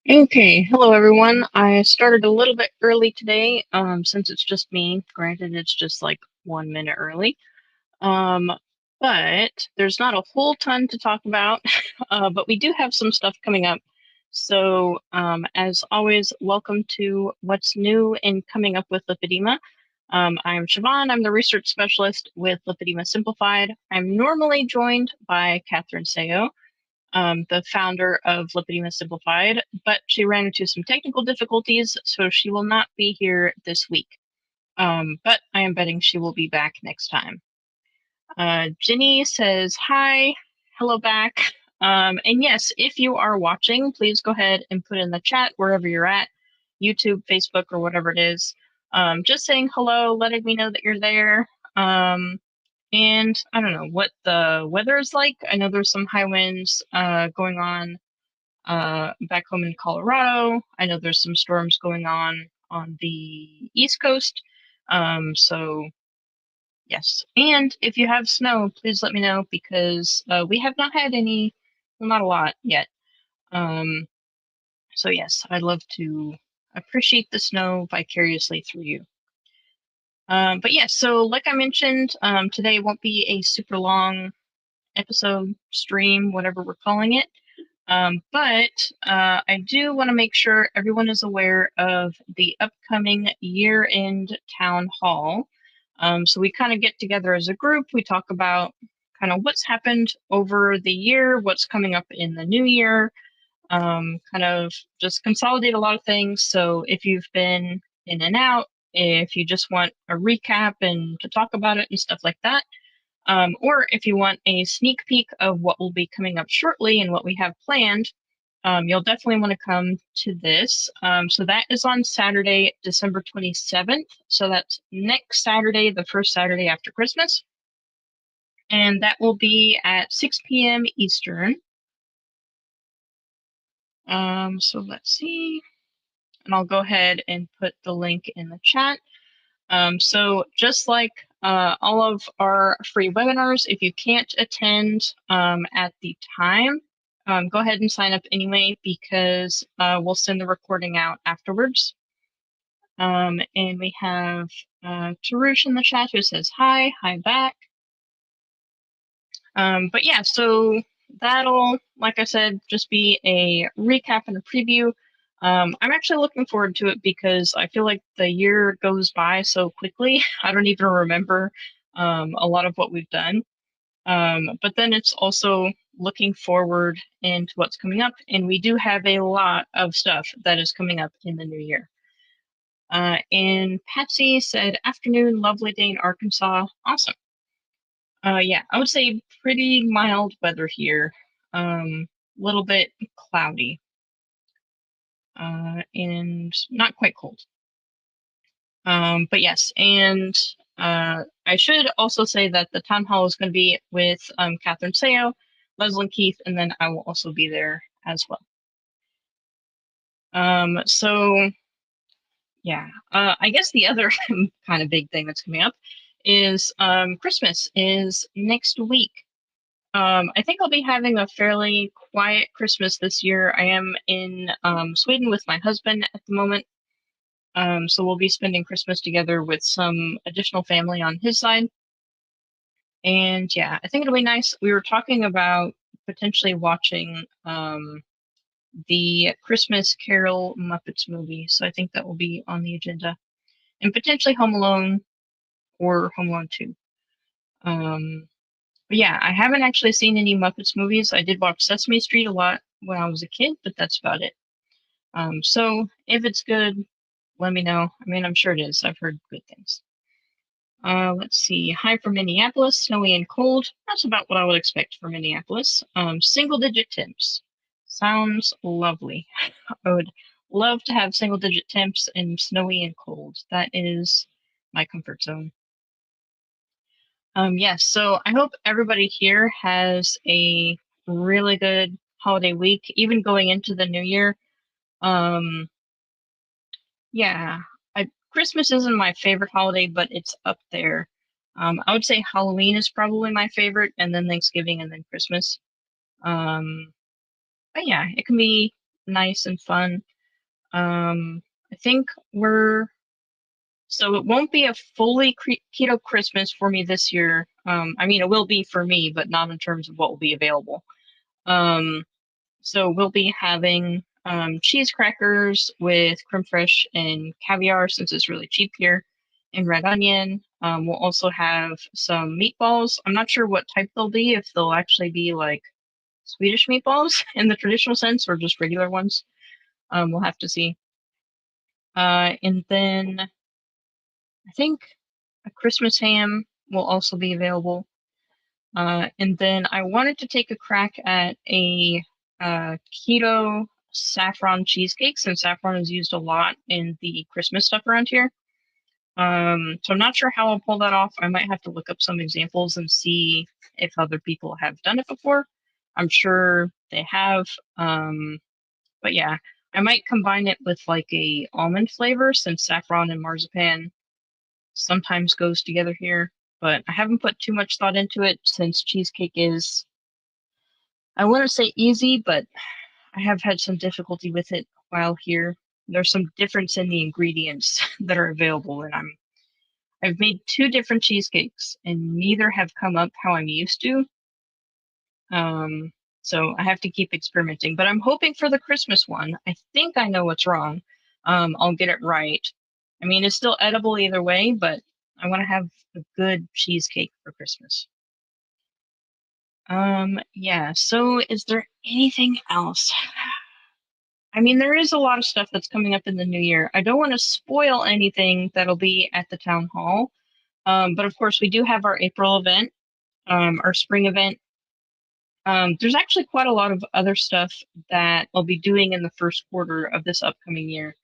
Okay, hello everyone. I started a little bit early today, since it's just me. Granted, it's just like 1 minute early. Um, but there's not a whole ton to talk about, but we do have some stuff coming up. So, as always, welcome to What's New and Coming Up with Lipedema. I'm Siobhan. I'm the research specialist with Lipedema Simplified. I'm normally joined by Catherine Sayo, the founder of Lipedema Simplified, but she ran into some technical difficulties, so she will not be here this week. But I am betting she will be back next time. Ginny says hi, hello back. And yes, if you are watching, please go ahead and put in the chat wherever you're at, YouTube, Facebook, or whatever it is. Just saying hello, letting me know that you're there. And I don't know what the weather is like. I know there's some high winds going on back home in Colorado. I know there's some storms going on the East Coast. So yes, and if you have snow, please let me know because we have not had any, well, not a lot yet. Um, so yes, I'd love to appreciate the snow vicariously through you. But yeah, so like I mentioned, today won't be a super long episode, stream, whatever we're calling it. But I do want to make sure everyone is aware of the upcoming year-end town hall. So we kind of get together as a group. We talk about kind of what's happened over the year, what's coming up in the new year, kind of just consolidate a lot of things. So if you've been in and out, if you just want a recap and to talk about it and stuff like that, or if you want a sneak peek of what will be coming up shortly and what we have planned, you'll definitely want to come to this. So that is on Saturday, December 27th. So that's next Saturday, the first Saturday after Christmas. And that will be at 6 p.m. Eastern. So let's see. And I'll go ahead and put the link in the chat. So just like all of our free webinars, if you can't attend at the time, go ahead and sign up anyway because we'll send the recording out afterwards. And we have Tarush in the chat who says hi back. But yeah, so that'll, like I said, just be a recap and a preview. I'm actually looking forward to it because I feel like the year goes by so quickly. I don't even remember a lot of what we've done. But then it's also looking forward into what's coming up, and we do have a lot of stuff that is coming up in the new year. And Patsy said, afternoon, lovely day in Arkansas. Awesome. Yeah, I would say pretty mild weather here. Little bit cloudy. And not quite cold. But yes, and I should also say that the town hall is going to be with Catherine Sayo, Leslie Keith, and then I will also be there as well. So yeah, I guess the other kind of big thing that's coming up is Christmas is next week. I think I'll be having a fairly quiet Christmas this year. I am in Sweden with my husband at the moment. So we'll be spending Christmas together with some additional family on his side. And yeah, I think it'll be nice. We were talking about potentially watching the Christmas Carol Muppets movie. So I think that will be on the agenda. And potentially Home Alone or Home Alone 2. But yeah, I haven't actually seen any Muppets movies. I did watch Sesame Street a lot when I was a kid, but that's about it. So if it's good, let me know. I mean, I'm sure it is. I've heard good things. Let's see. Hi from Minneapolis, snowy and cold. That's about what I would expect for Minneapolis. Single digit temps. Sounds lovely. I would love to have single digit temps and snowy and cold. That is my comfort zone. Yes, so I hope everybody here has a really good holiday week, even going into the new year. Yeah, Christmas isn't my favorite holiday, but it's up there. I would say Halloween is probably my favorite, and then Thanksgiving, and then Christmas. But yeah, it can be nice and fun. I think so it won't be a fully keto Christmas for me this year. I mean, it will be for me, but not in terms of what will be available. Um, so we'll be having cheese crackers with creme fraiche and caviar since it's really cheap here, and red onion. We'll also have some meatballs. I'm not sure what type they'll be, if they'll actually be like Swedish meatballs in the traditional sense or just regular ones. We'll have to see. And then I think a Christmas ham will also be available. And then I wanted to take a crack at a keto saffron cheesecake since saffron is used a lot in the Christmas stuff around here. So I'm not sure how I'll pull that off. I might have to look up some examples and see if other people have done it before. I'm sure they have. But yeah, I might combine it with like a almond flavor since saffron and marzipan sometimes goes together here. But I haven't put too much thought into it since cheesecake is, I want to say easy, but I have had some difficulty with it while here. There's some difference in the ingredients that are available, and I've made two different cheesecakes, and neither have come up how I'm used to. So I have to keep experimenting, but I'm hoping for the Christmas one. I think I know what's wrong. I'll get it right. I mean, it's still edible either way, but I want to have a good cheesecake for Christmas. Yeah, so is there anything else? I mean, there is a lot of stuff that's coming up in the new year. I don't want to spoil anything that'll be at the town hall. But of course, we do have our April event, our spring event. There's actually quite a lot of other stuff that I'll be doing in the first quarter of this upcoming year.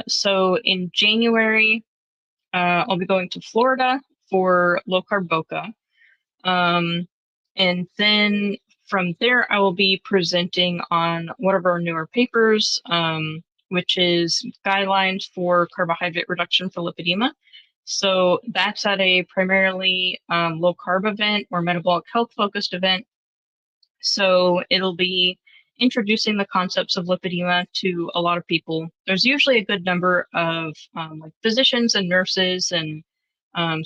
So in January, I'll be going to Florida for low carb boca. And then from there, I will be presenting on one of our newer papers, which is guidelines for carbohydrate reduction for lipedema. So that's at a primarily low carb event or metabolic health focused event. So it'll be introducing the concepts of lipedema to a lot of people. There's usually a good number of like physicians and nurses and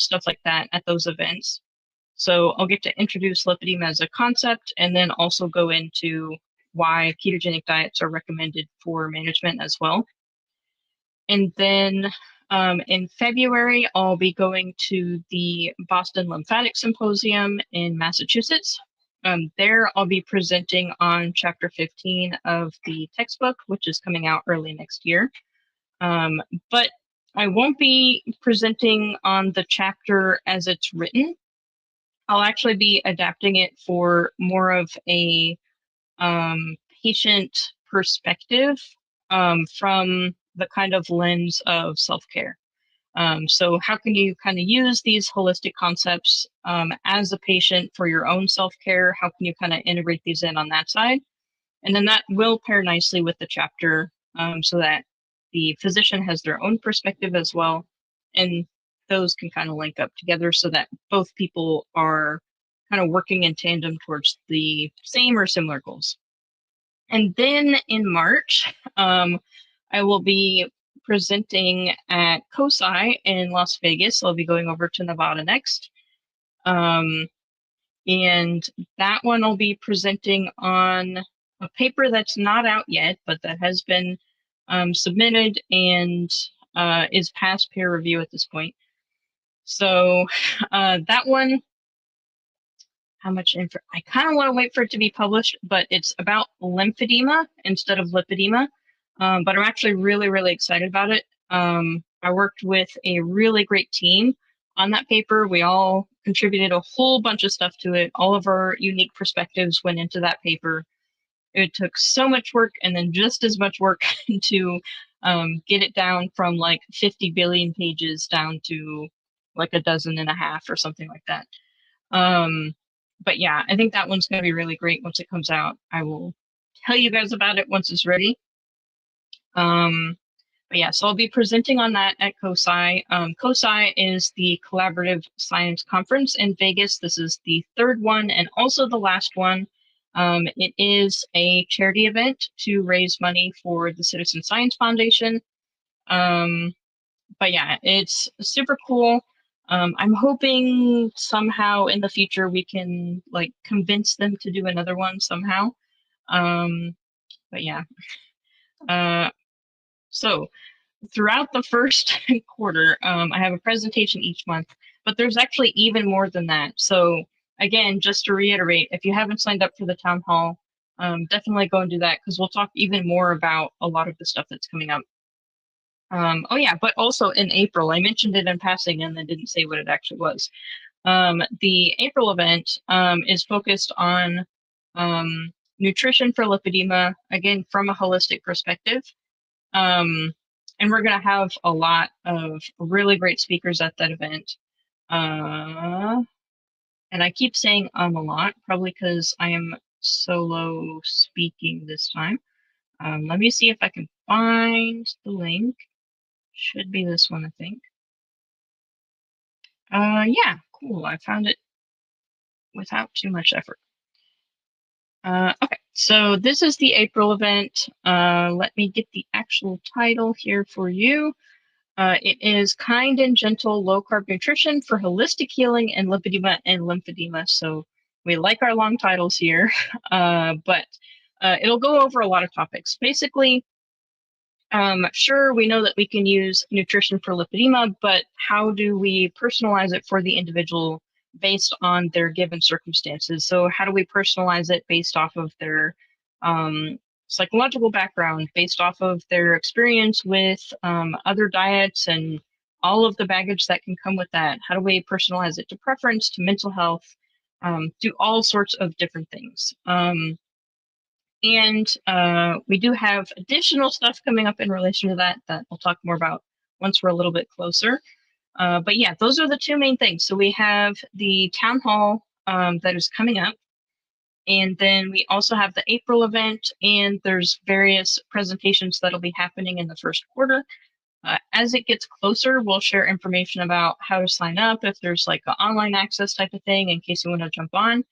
stuff like that at those events. So I'll get to introduce lipedema as a concept and then also go into why ketogenic diets are recommended for management as well. And then in February, I'll be going to the Boston Lymphatic Symposium in Massachusetts. There, I'll be presenting on chapter 15 of the textbook, which is coming out early next year. But I won't be presenting on the chapter as it's written. I'll actually be adapting it for more of a patient perspective from the kind of lens of self-care. So how can you kind of use these holistic concepts as a patient for your own self-care? How can you kind of integrate these in on that side? And then that will pair nicely with the chapter so that the physician has their own perspective as well. And those can kind of link up together so that both people are kind of working in tandem towards the same or similar goals. And then in March, I will be presenting at COSI in Las Vegas. So I'll be going over to Nevada next. And that one I'll be presenting on a paper that's not out yet, but that has been submitted and is past peer review at this point. So that one, how much info? I kind of want to wait for it to be published, but it's about lymphedema instead of lipedema. But I'm actually really, really excited about it. I worked with a really great team on that paper. We all contributed a whole bunch of stuff to it. All of our unique perspectives went into that paper. It took so much work and then just as much work to get it down from like 50 billion pages down to like a dozen and a half or something like that. But yeah, I think that one's going to be really great once it comes out. I will tell you guys about it once it's ready. But yeah, so I'll be presenting on that at COSI. COSI is the Collaborative Science Conference in Vegas. This is the third one and also the last one. It is a charity event to raise money for the Citizen Science Foundation. But yeah, it's super cool. I'm hoping somehow in the future we can like convince them to do another one somehow. But yeah. So throughout the first quarter, I have a presentation each month, but there's actually even more than that. So again, just to reiterate, if you haven't signed up for the town hall, definitely go and do that because we'll talk even more about a lot of the stuff that's coming up. Oh yeah, but also in April, I mentioned it in passing and then didn't say what it actually was. The April event is focused on nutrition for lipedema, again, from a holistic perspective. And we're going to have a lot of really great speakers at that event. And I keep saying a lot, probably because I am solo speaking this time. Let me see if I can find the link. Should be this one, I think. Yeah, cool. I found it without too much effort. Okay, so this is the April event. Let me get the actual title here for you. It is Kind and Gentle Low Carb Nutrition for Holistic Healing and Lipedema and Lymphedema. So we like our long titles here, but it'll go over a lot of topics. Basically, sure, we know that we can use nutrition for lipedema, but how do we personalize it for the individual based on their given circumstances? So how do we personalize it based off of their psychological background, based off of their experience with other diets and all of the baggage that can come with that? How do we personalize it to preference, to mental health, do all sorts of different things? And we do have additional stuff coming up in relation to that we'll talk more about once we're a little bit closer. But yeah, those are the two main things. So we have the town hall that is coming up. And then we also have the April event, and there's various presentations that'll be happening in the first quarter. As it gets closer, we'll share information about how to sign up, if there's like an online access type of thing in case you want to jump on.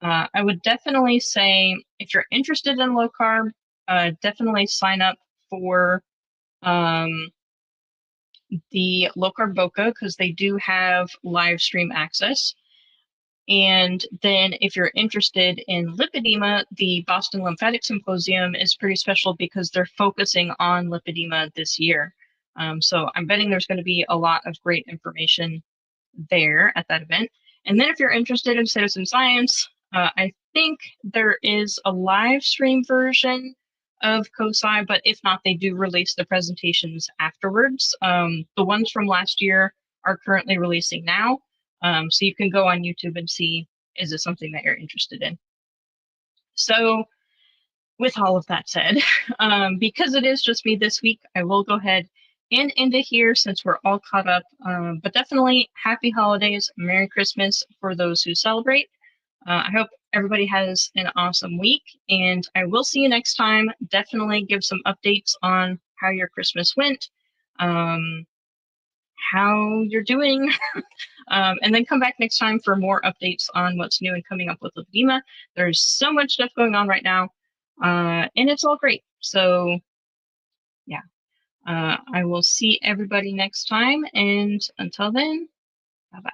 I would definitely say if you're interested in low carb, definitely sign up for the low carb Boca because they do have live stream access. And then if you're interested in lipedema, the Boston Lymphatic Symposium is pretty special because they're focusing on lipedema this year. So I'm betting there's going to be a lot of great information there at that event. And then if you're interested in citizen science, I think there is a live stream version of COSI, but if not, they do release the presentations afterwards. The ones from last year are currently releasing now. So you can go on YouTube and see, is it something that you're interested in? So with all of that said, because it is just me this week, I will go ahead and end it here since we're all caught up. But definitely happy holidays, Merry Christmas for those who celebrate. I hope everybody has an awesome week, and I will see you next time. Definitely give some updates on how your Christmas went, how you're doing, and then come back next time for more updates on what's new and coming up with lipedema. There's so much stuff going on right now, and it's all great. So yeah, I will see everybody next time, and until then, bye-bye.